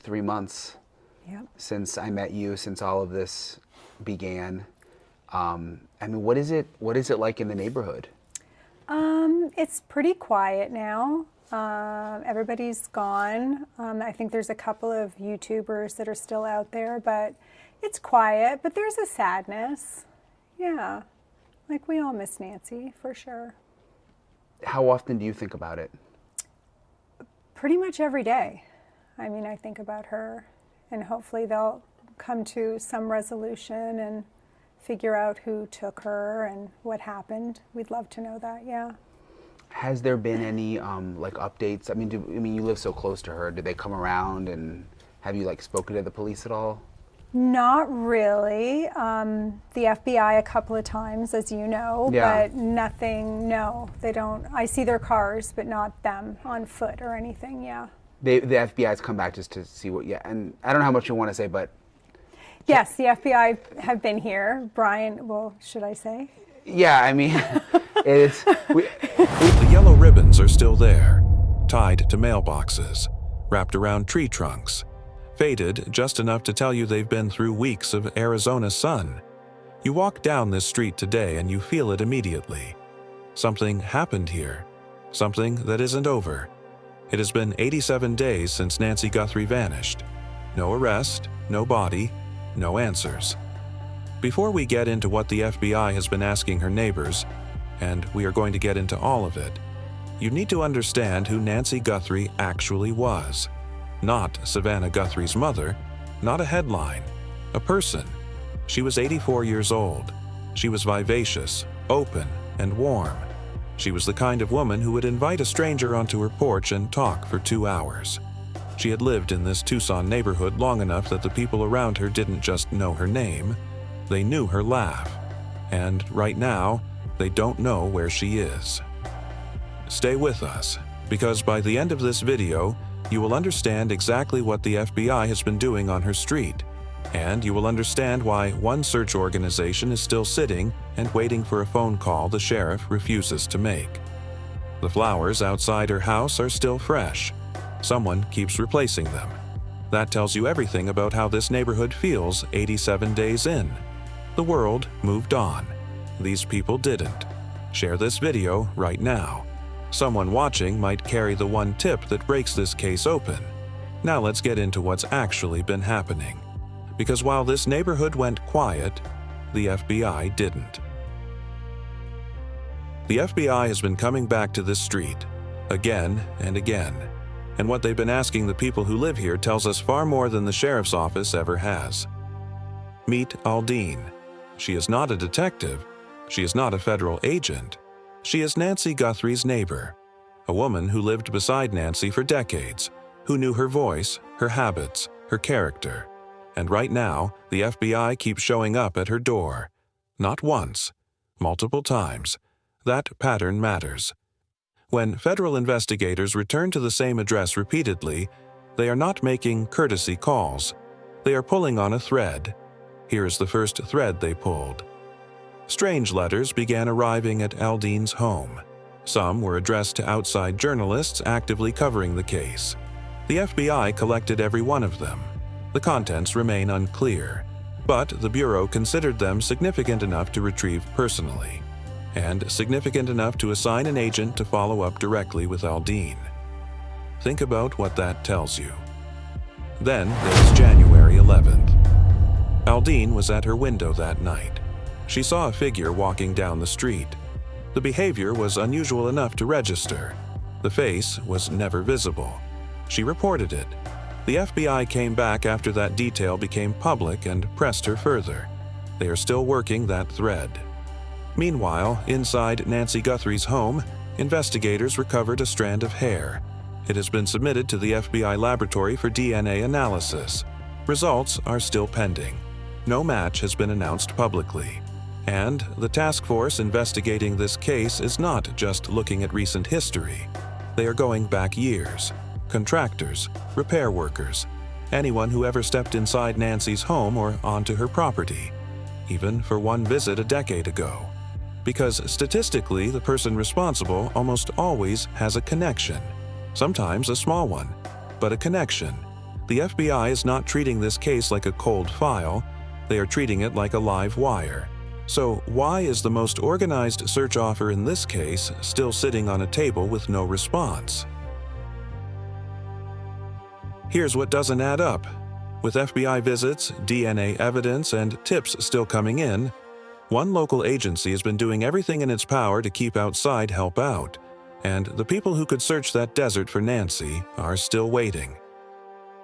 3 months since I met you, since all of this began. I mean, what is it like in the neighborhood? It's pretty quiet now. Everybody's gone. I think there's a couple of YouTubers that are still out there, but it's quiet, but there's a sadness. Yeah, like we all miss Nancy, for sure. How often do you think about it? Pretty much every day. I mean, I think about her, and hopefully they'll come to some resolution and figure out who took her and what happened. We'd love to know that, yeah. Has there been any like updates? I mean, you live so close to her. Did they come around, and have you like spoken to the police at all? Not really. The FBI a couple of times, as you know, but nothing. No, they don't. I see their cars, but not them on foot or anything. Yeah. The FBI's come back just to see what. Yeah, and I don't know how much you want to say, but yes, the FBI have been here. Brian, well, should I say? Yeah, I mean, it's. The yellow ribbons are still there, tied to mailboxes, wrapped around tree trunks, faded just enough to tell you they've been through weeks of Arizona sun. You walk down this street today and you feel it immediately. Something happened here, something that isn't over. It has been 87 days since Nancy Guthrie vanished. No arrest, no body, no answers. Before we get into what the FBI has been asking her neighbors, and we are going to get into all of it, you need to understand who Nancy Guthrie actually was. Not Savannah Guthrie's mother, not a headline, a person. She was 84 years old. She was vivacious, open, and warm. She was the kind of woman who would invite a stranger onto her porch and talk for 2 hours. She had lived in this Tucson neighborhood long enough that the people around her didn't just know her name, they knew her laugh. And right now, they don't know where she is. Stay with us, because by the end of this video, you will understand exactly what the FBI has been doing on her street, and you will understand why one search organization is still sitting and waiting for a phone call the sheriff refuses to make. The flowers outside her house are still fresh. Someone keeps replacing them. That tells you everything about how this neighborhood feels 87 days in. The world moved on. These people didn't. Share this video right now. Someone watching might carry the one tip that breaks this case open. Now let's get into what's actually been happening. Because while this neighborhood went quiet, the FBI didn't. The FBI has been coming back to this street, again and again. And what they've been asking the people who live here tells us far more than the sheriff's office ever has. Meet Aldine. She is not a detective. She is not a federal agent. She is Nancy Guthrie's neighbor, a woman who lived beside Nancy for decades, who knew her voice, her habits, her character. And right now, the FBI keeps showing up at her door. Not once, multiple times. That pattern matters. When federal investigators return to the same address repeatedly, they are not making courtesy calls. They are pulling on a thread. Here is the first thread they pulled. Strange letters began arriving at Aldine's home. Some were addressed to outside journalists actively covering the case. The FBI collected every one of them. The contents remain unclear, but the Bureau considered them significant enough to retrieve personally, and significant enough to assign an agent to follow up directly with Aldine. Think about what that tells you. Then there's January 11th. Aldine was at her window that night. She saw a figure walking down the street. The behavior was unusual enough to register. The face was never visible. She reported it. The FBI came back after that detail became public and pressed her further. They are still working that thread. Meanwhile, inside Nancy Guthrie's home, investigators recovered a strand of hair. It has been submitted to the FBI laboratory for DNA analysis. Results are still pending. No match has been announced publicly. And the task force investigating this case is not just looking at recent history. They are going back years. Contractors, repair workers, anyone who ever stepped inside Nancy's home or onto her property, even for one visit a decade ago. Because statistically, the person responsible almost always has a connection. Sometimes a small one, but a connection. The FBI is not treating this case like a cold file, they are treating it like a live wire. So why is the most organized search offer in this case still sitting on a table with no response? Here's what doesn't add up. With FBI visits, DNA evidence, and tips still coming in, one local agency has been doing everything in its power to keep outside help out, and the people who could search that desert for Nancy are still waiting.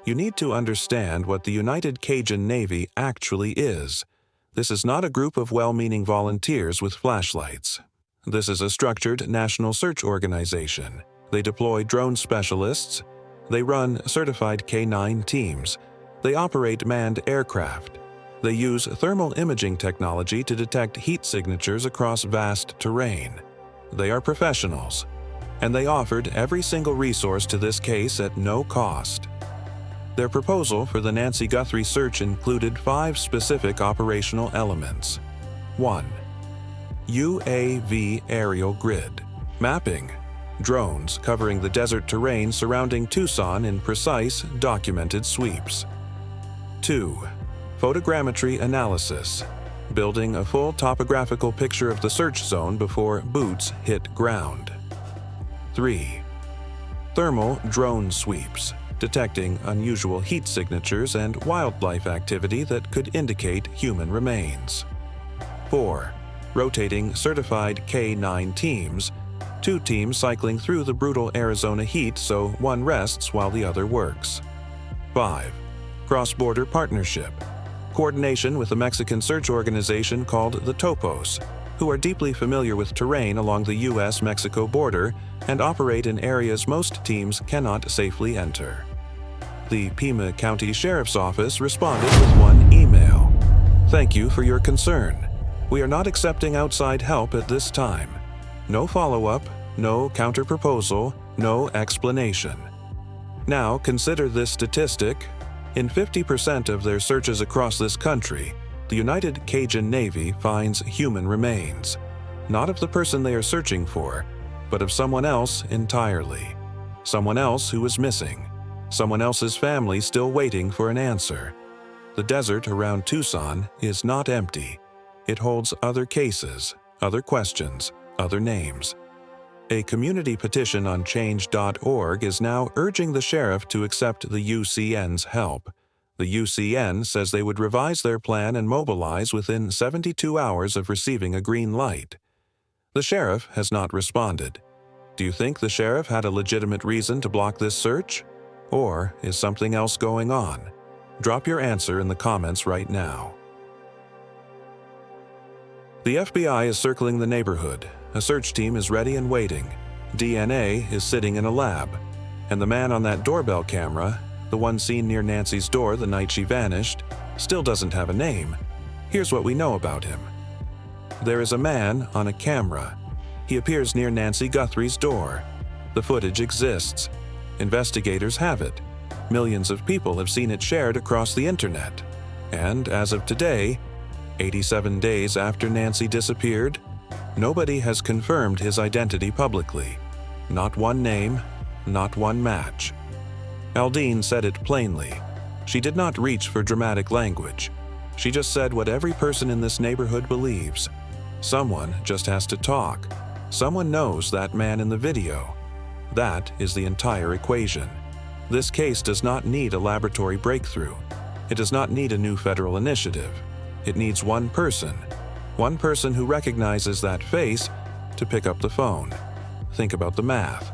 You need to understand what the United Cajun Navy actually is. This is not a group of well-meaning volunteers with flashlights. This is a structured national search organization. They deploy drone specialists. They run certified K-9 teams. They operate manned aircraft. They use thermal imaging technology to detect heat signatures across vast terrain. They are professionals, and they offered every single resource to this case at no cost. Their proposal for the Nancy Guthrie search included 5 specific operational elements. 1. UAV aerial grid. Mapping. Drones covering the desert terrain surrounding Tucson in precise, documented sweeps. 2. Photogrammetry analysis. Building a full topographical picture of the search zone before boots hit ground. 3. Thermal drone sweeps. Detecting unusual heat signatures and wildlife activity that could indicate human remains. 4. Rotating certified K-9 teams. 2 teams cycling through the brutal Arizona heat so one rests while the other works. 5. Cross-border partnership. Coordination with a Mexican search organization called the Topos, who are deeply familiar with terrain along the U.S.-Mexico border and operate in areas most teams cannot safely enter. The Pima County Sheriff's Office responded with one email. "Thank you for your concern. We are not accepting outside help at this time. No follow-up, no counter-proposal, no explanation." Now consider this statistic. In 50% of their searches across this country, the United Cajun Navy finds human remains. Not of the person they are searching for, but of someone else entirely. Someone else who is missing. Someone else's family still waiting for an answer. The desert around Tucson is not empty. It holds other cases, other questions, other names. A community petition on change.org is now urging the sheriff to accept the UCN's help. The UCN says they would revise their plan and mobilize within 72 hours of receiving a green light. The sheriff has not responded. Do you think the sheriff had a legitimate reason to block this search? Or is something else going on? Drop your answer in the comments right now. The FBI is circling the neighborhood. A search team is ready and waiting. DNA is sitting in a lab. And the man on that doorbell camera, the one seen near Nancy's door the night she vanished, still doesn't have a name. Here's what we know about him. There is a man on a camera. He appears near Nancy Guthrie's door. The footage exists. Investigators have it. Millions of people have seen it shared across the internet. And as of today, 87 days after Nancy disappeared, nobody has confirmed his identity publicly. Not one name, not one match. Aldine said it plainly. She did not reach for dramatic language. She just said what every person in this neighborhood believes. Someone just has to talk. Someone knows that man in the video. That is the entire equation. This case does not need a laboratory breakthrough. It does not need a new federal initiative. It needs one person who recognizes that face to pick up the phone. Think about the math.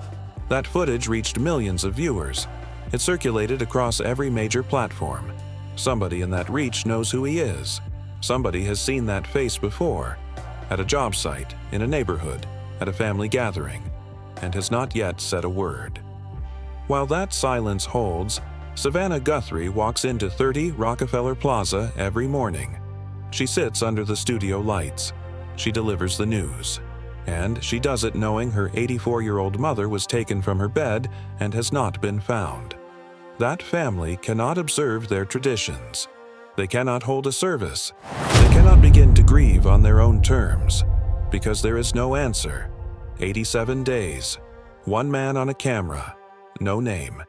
That footage reached millions of viewers. It circulated across every major platform. Somebody in that reach knows who he is. Somebody has seen that face before, at a job site, in a neighborhood, at a family gathering, and has not yet said a word. While that silence holds, Savannah Guthrie walks into 30 Rockefeller Plaza every morning. She sits under the studio lights. She delivers the news. And she does it knowing her 84-year-old mother was taken from her bed and has not been found. That family cannot observe their traditions. They cannot hold a service. They cannot begin to grieve on their own terms, because there is no answer. 87 days. One man on a camera. No name.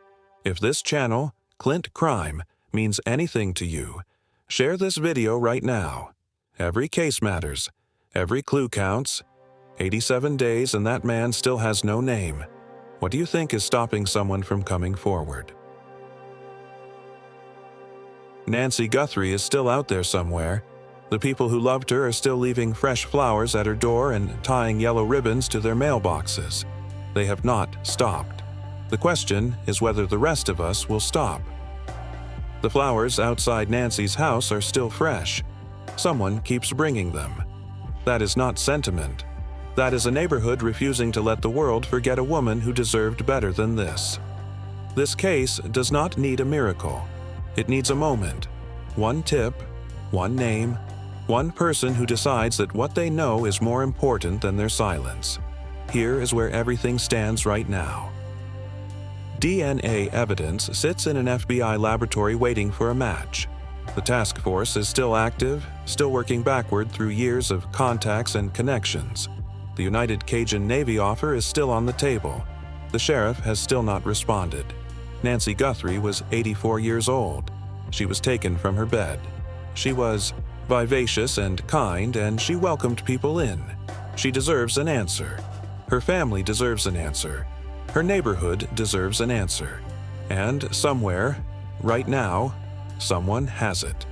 If this channel, Clint Crime means anything to you, share this video right now. Every case matters. Every clue counts. 87 days and that man still has no name. What do you think is stopping someone from coming forward? Nancy Guthrie is still out there somewhere. The people who loved her are still leaving fresh flowers at her door and tying yellow ribbons to their mailboxes. They have not stopped. The question is whether the rest of us will stop. The flowers outside Nancy's house are still fresh. Someone keeps bringing them. That is not sentiment. That is a neighborhood refusing to let the world forget a woman who deserved better than this. This case does not need a miracle. It needs a moment. One tip, one name, one person who decides that what they know is more important than their silence. Here is where everything stands right now. DNA evidence sits in an FBI laboratory waiting for a match. The task force is still active, still working backward through years of contacts and connections. The United Cajun Navy offer is still on the table. The sheriff has still not responded. Nancy Guthrie was 84 years old. She was taken from her bed. She was vivacious and kind, and she welcomed people in. She deserves an answer. Her family deserves an answer. Her neighborhood deserves an answer. And somewhere, right now, someone has it.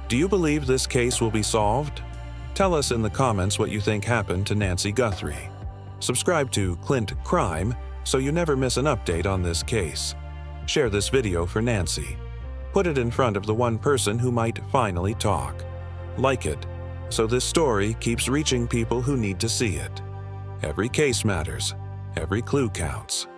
Do you believe this case will be solved? Tell us in the comments what you think happened to Nancy Guthrie. Subscribe to Clint Crime so you never miss an update on this case. Share this video for Nancy. Put it in front of the one person who might finally talk. Like it, so this story keeps reaching people who need to see it. Every case matters. Every clue counts.